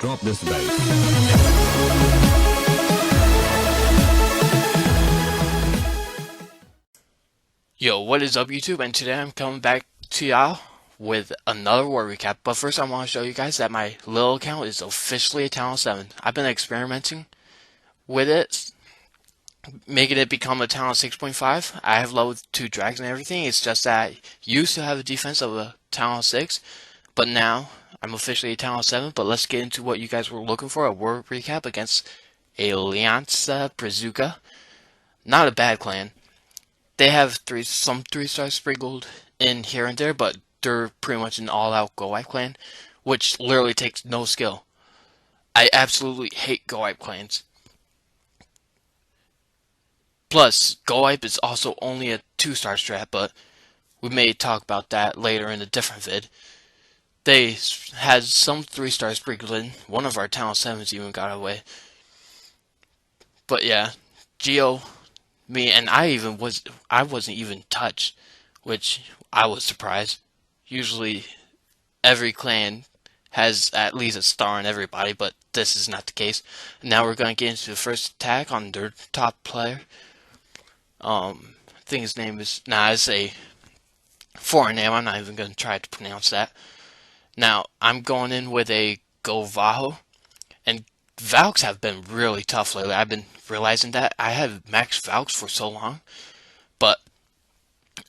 Drop this bass. Yo, what is up YouTube? And today I'm coming back to y'all with another war recap. But first I want to show you guys that my little account is officially a Talon 7. I've been experimenting with it, making it become a Talon 6.5. I have level 2 drags and everything. It's just that I used to have a defense of a Talon 6, but now I'm officially a Talon 7. But let's get into what you guys were looking for, a war recap against Alianza Brazuca. Not a bad clan. They have some 3-stars sprinkled in here and there, but they're pretty much an all-out Go-Wipe clan, which literally takes no skill. I absolutely hate Go-Wipe clans. Plus, Go-Wipe is also only a 2-star strat, but we may talk about that later in a different vid. They had some 3-stars sprinkled in. One of our Talon 7s even got away. But yeah, Geo, me, and I wasn't even touched, which I was surprised. Usually every clan has at least a star in everybody, but this is not the case. Now we're gonna get into the first attack on their top player. I think his name is it's a foreign name. I'm not even gonna try to pronounce that. Now I'm going in with a Govaho, and Valks have been really tough lately. I've been realizing that. I have maxed Valks for so long, but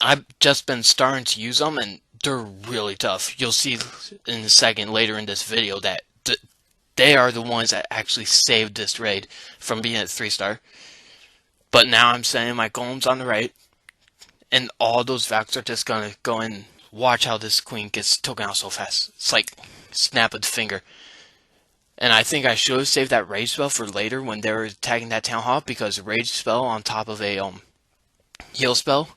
I've just been starting to use them, and they're really tough. You'll see in a second later in this video that they are the ones that actually saved this raid from being at 3-star. But now I'm sending my golems on the right, and all those Valks are just gonna go in. Watch how this queen gets taken out so fast. It's like snap of the finger. And I think I should have saved that rage spell for later when they were attacking that town hall, because a rage spell on top of a heal spell,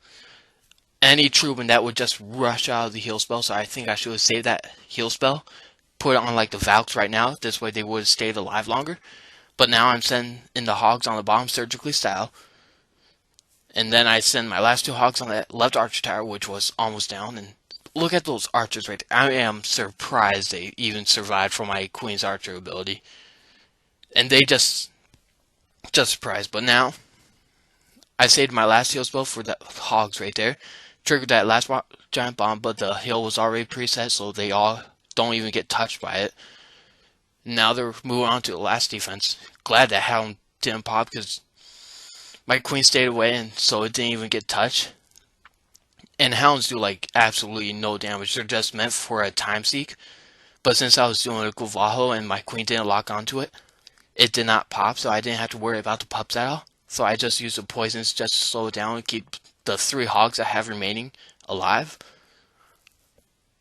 any Truban that would just rush out of the heal spell. So I think I should have saved that heal spell, put it on like the Valks right now. This way they would have stayed alive longer. But now I'm sending in the hogs on the bottom surgically style. And then I send my last 2 hogs on that left archer tower, which was almost down. And look at those archers right there. I am surprised they even survived from my Queen's Archer ability. And they just surprised. But now, I saved my last heal spell for the hogs right there. Triggered that last giant bomb, but the heal was already preset, so they all don't even get touched by it. Now they're moving on to the last defense. Glad that Hound didn't pop, because my Queen stayed away, and so it didn't even get touched. And Hounds do like absolutely no damage. They're just meant for a time seek. But since I was doing a Guvaho and my Queen didn't lock onto it, it did not pop, so I didn't have to worry about the pups at all. So I just used the poisons just to slow it down and keep the 3 hogs I have remaining alive.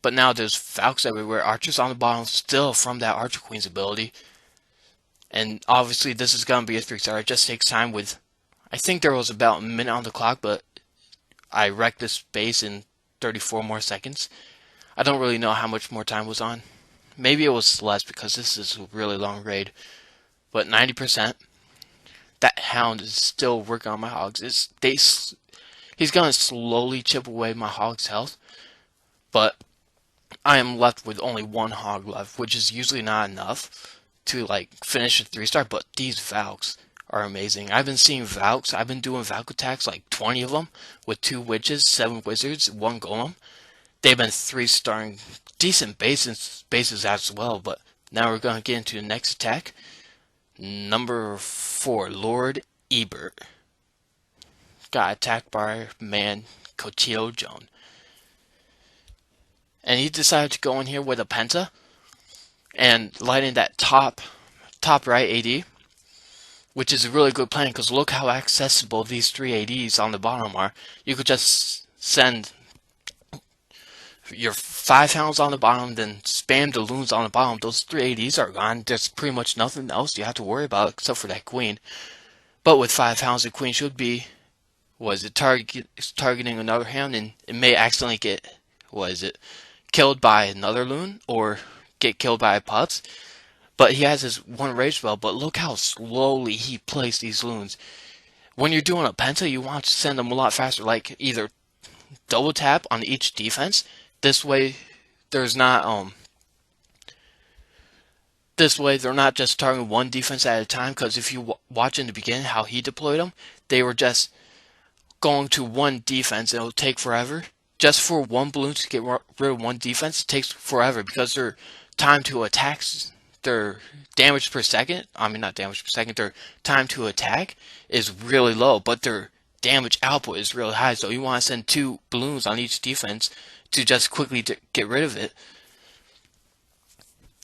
But now there's Valks everywhere, archers on the bottom still from that Archer Queen's ability. And obviously this is going to be a 3-star. It just takes time with, I think there was about a minute on the clock, but I wrecked this base in 34 more seconds. I don't really know how much more time was on. Maybe it was less because this is a really long raid. But 90%. That Hound is still working on my hogs. He's going to slowly chip away my hog's health. But I am left with only 1 hog left, which is usually not enough to like finish a 3-star. But these Valks are amazing. I've been seeing Valks. I've been doing Valk attacks, like 20 of them, with 2 witches, 7 wizards, 1 golem. They've been 3-starring decent bases as well. But now we're going to get into the next attack. Number 4, Lord Ebert. Got attacked by man Cotillo Joan. And he decided to go in here with a Penta and light in that top right AD, which is a really good plan, because look how accessible these 3 ADs on the bottom are. You could just send your 5 hounds on the bottom, then spam the loons on the bottom. Those 3 ADs are gone. There's pretty much nothing else you have to worry about except for that queen. But with 5 hounds, the queen should be, targeting another hound, and it may accidentally get, killed by another loon, or get killed by pups. But he has his 1 rage spell, but look how slowly he plays these loons. When you're doing a penta, you want to send them a lot faster, like either double tap on each defense. This way, there's not This way, they're not just targeting one defense at a time, because if you watch in the beginning how he deployed them, they were just going to one defense and it'll take forever. Just for one balloon to get rid of one defense takes forever because their time to attack, their damage per second, I mean not damage per second, their time to attack is really low, but their damage output is really high. So you want to send 2 balloons on each defense to just quickly get rid of it.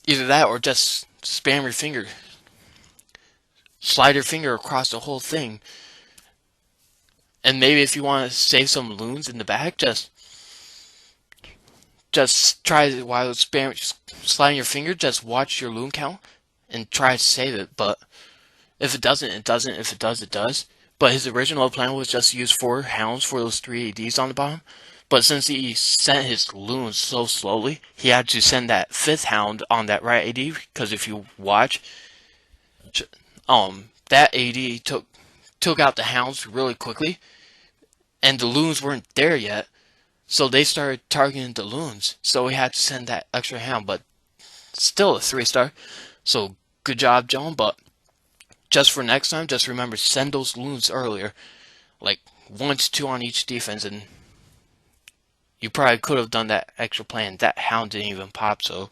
Either that or just spam your finger. Slide your finger across the whole thing. And maybe if you want to save some loons in the back, just try while sliding your finger, just watch your loon count and try to save it. But if it doesn't, it doesn't. If it does, it does. But his original plan was just to use 4 hounds for those 3 ADs on the bottom. But since he sent his loons so slowly, he had to send that 5th hound on that right AD. Because if you watch, that AD took out the hounds really quickly, and the loons weren't there yet. So they started targeting the loons. So we had to send that extra hound, but still a 3-star. So good job, John. But just for next time, just remember, send those loons earlier. Like 1 to 2 on each defense, and you probably could have done that extra plan. That hound didn't even pop, so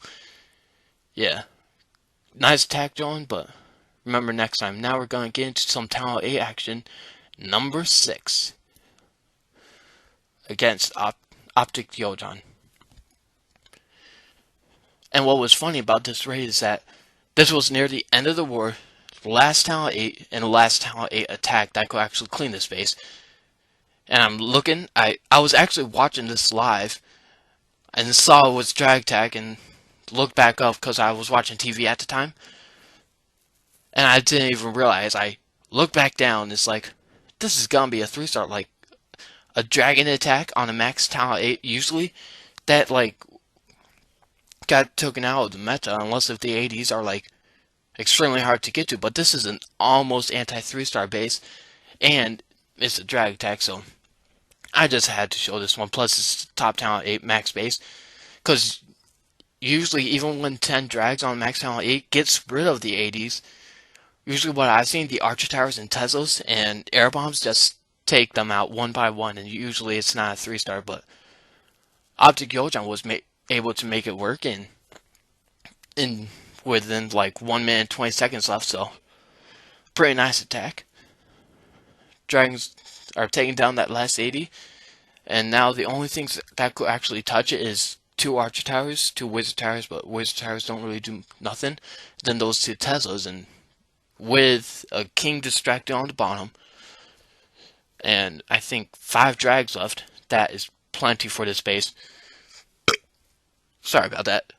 yeah. Nice attack, John, but remember next time. Now we're going to get into some Town 8 action. Number 6. Against Optic Yojan. And what was funny about this raid is that this was near the end of the war, last Town 8, and the last Town 8 attack that could actually clean the space. And I'm looking, I was actually watching this live, and saw it was drag tag, and looked back up because I was watching TV at the time. And I didn't even realize, I looked back down, it's like, this is gonna be a 3-star, like, a dragon attack on a max talent 8, usually, that, like, got taken out of the meta, unless if the ADs are, like, extremely hard to get to, but this is an almost anti-3-star base, and it's a drag attack, so I just had to show this one, plus it's top talent 8 max base, because usually, even when 10 drags on max talent 8 gets rid of the ADs, usually what I've seen, the Archer Towers and Teslas and Air Bombs just take them out one by one, and usually it's not a 3-star, but Optic Yojan was able to make it work in within like 1 minute and 20 seconds left, so pretty nice attack. Dragons are taking down that last 80, and now the only things that could actually touch it is 2 Archer Towers, 2 Wizard Towers, but Wizard Towers don't really do nothing. Then those 2 Teslas, and with a King distracted on the bottom, and I think 5 drags left, that is plenty for this base. Sorry about that.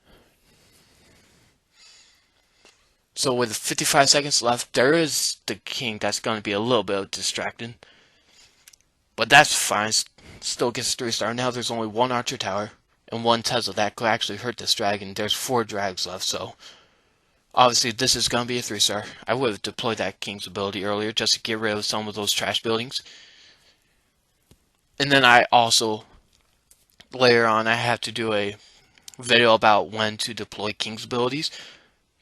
So with 55 seconds left, there is the King that's going to be a little bit distracted. But that's fine, still gets 3-star. Now there's only 1 Archer Tower and 1 Tesla that could actually hurt this dragon. There's 4 drags left, so obviously this is going to be a 3-star. I would have deployed that King's ability earlier just to get rid of some of those trash buildings. And then I also, later on, I have to do a video about when to deploy King's abilities,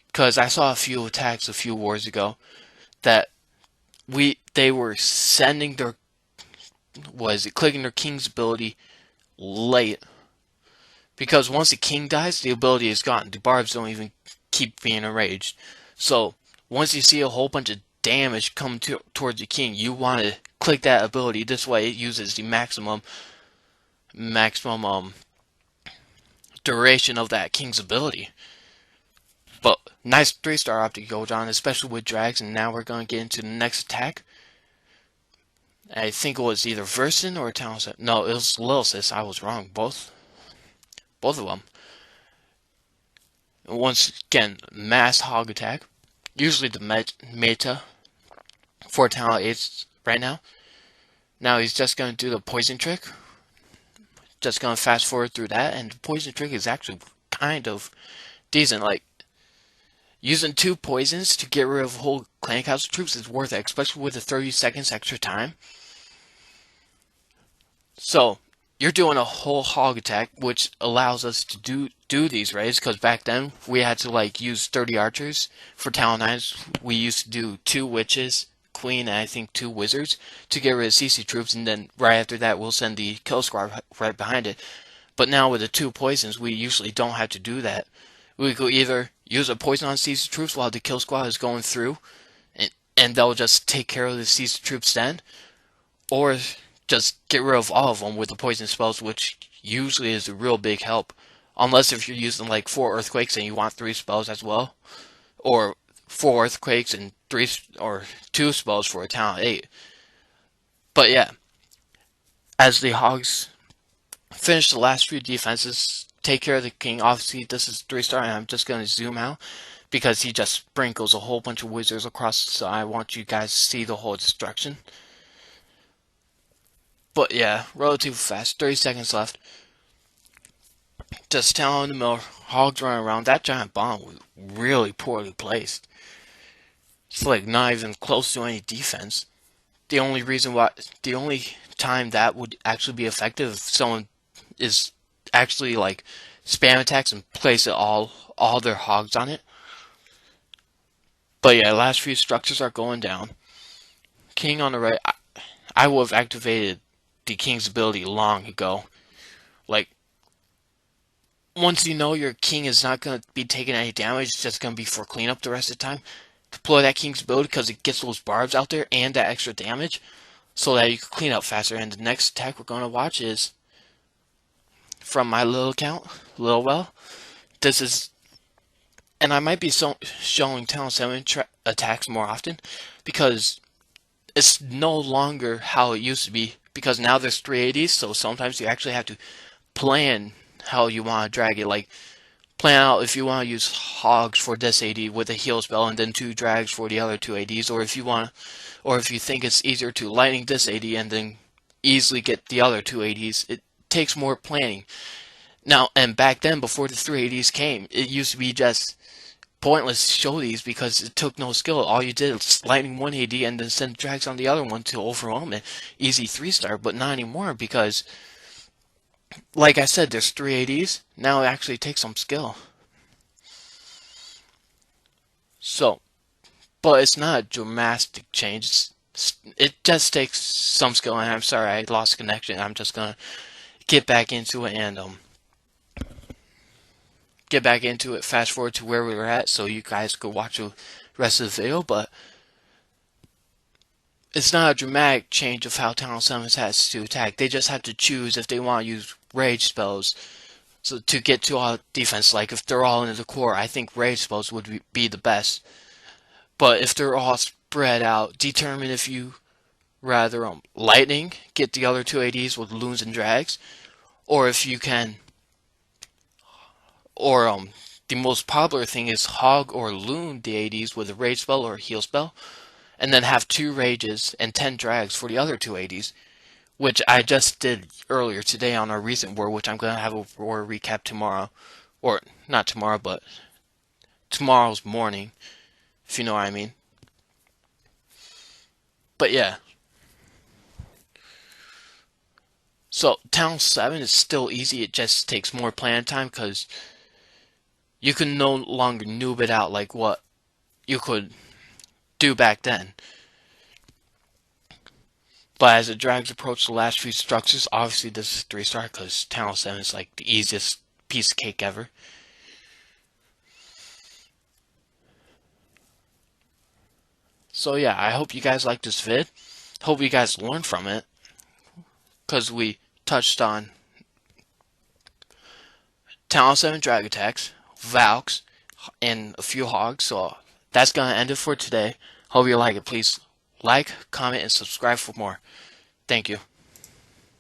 because I saw a few attacks a few wars ago that they were sending their, clicking their King's ability late, because once the King dies, the ability is gone. The barbs don't even keep being enraged. So once you see a whole bunch of damage come towards the King, you want to click that ability. This way it uses the maximum duration of that King's ability. But nice 3-star Optic Yojan, especially with drags. And now we're going to get into the next attack. I think it was either Versin or Townsend. No, it was Lilithus. I was wrong. Both of them. Once again, mass hog attack. Usually the meta for Talent 8 right now. Now he's just going to do the poison trick. Just going to fast forward through that, and the poison trick is actually kind of decent. Like, using 2 poisons to get rid of whole clan council troops is worth it, especially with the 30 seconds extra time. So, you're doing a whole hog attack, which allows us to do these raids. Because back then we had to like use 30 archers for Talon 9s. We used to do 2 witches, queen, and I think 2 wizards to get rid of CC troops, and then right after that we'll send the kill squad right behind it. But now with the 2 poisons, we usually don't have to do that. We could either use a poison on CC troops while the kill squad is going through, and they'll just take care of the CC troops then, or just get rid of all of them with the poison spells, which usually is a real big help. Unless if you're using like 4 earthquakes and you want 3 spells as well, or 4 earthquakes and 3 or 2 spells for a Talon 8. But yeah, as the hogs finish the last few defenses, take care of the king. Obviously, this is 3-star, and I'm just going to zoom out because he just sprinkles a whole bunch of wizards across, so I want you guys to see the whole destruction. But yeah, relatively fast. 30 seconds left. Just Talon in the middle, hogs running around. That giant bomb was really poorly placed. It's like not even close to any defense. The only time that would actually be effective if someone is actually like spam attacks and place all their hogs on it. But yeah, last few structures are going down. King on the right. I would have activated the king's ability long ago. Like, once you know your king is not going to be taking any damage, it's just going to be for cleanup the rest of the time, deploy that king's ability because it gets those barbs out there and that extra damage so that you can clean up faster. And the next attack we're going to watch is from my little account, Lil Well. This is, and I might be showing Talon 7 attacks more often because it's no longer how it used to be, because now there's 380s, so sometimes you actually have to plan how you want to drag it. Like, plan out if you want to use hogs for this AD with a heal spell and then 2 drags for the other 2 ADs, or if you think it's easier to lightning this AD and then easily get the other 2 ADs. It takes more planning. Now, and back then, before the 380s came, it used to be just pointless to show these because it took no skill. All you did was lightning one AD and then send drags on the other one to overwhelm it. Easy 3-star, but not anymore because, like I said, there's 3 ADs. Now it actually takes some skill. So, but it's not a dramatic change. It just takes some skill, and I'm sorry I lost connection. I'm just gonna get back into it and fast forward to where we were at so you guys could watch the rest of the video. But it's not a dramatic change of how Talon 7 has to attack. They just have to choose if they want to use rage spells so to get to all defense. Like if they're all into the core, I think rage spells would be the best. But if they're all spread out, determine if you rather lightning, get the other 2 ADs with loons and drags, or if you can, or the most popular thing is hog or loon the ADs with a rage spell or a heal spell, and then have 2 rages and 10 drags for the other 2 ADs, which I just did earlier today on our recent war, which I'm going to have a war recap tomorrow, or not tomorrow, but tomorrow's morning, if you know what I mean. But yeah. So Talon 7 is still easy, it just takes more plan time because you can no longer noob it out like what you could do back then. But as the drags approach the last few structures, obviously this is 3-star because Talon 7 is like the easiest piece of cake ever. So yeah, I hope you guys liked this vid. Hope you guys learned from it, because we touched on Talon 7 drag attacks, Valks, and a few hogs. So that's going to end it for today. Hope you like it. Please like, comment, and subscribe for more. Thank you.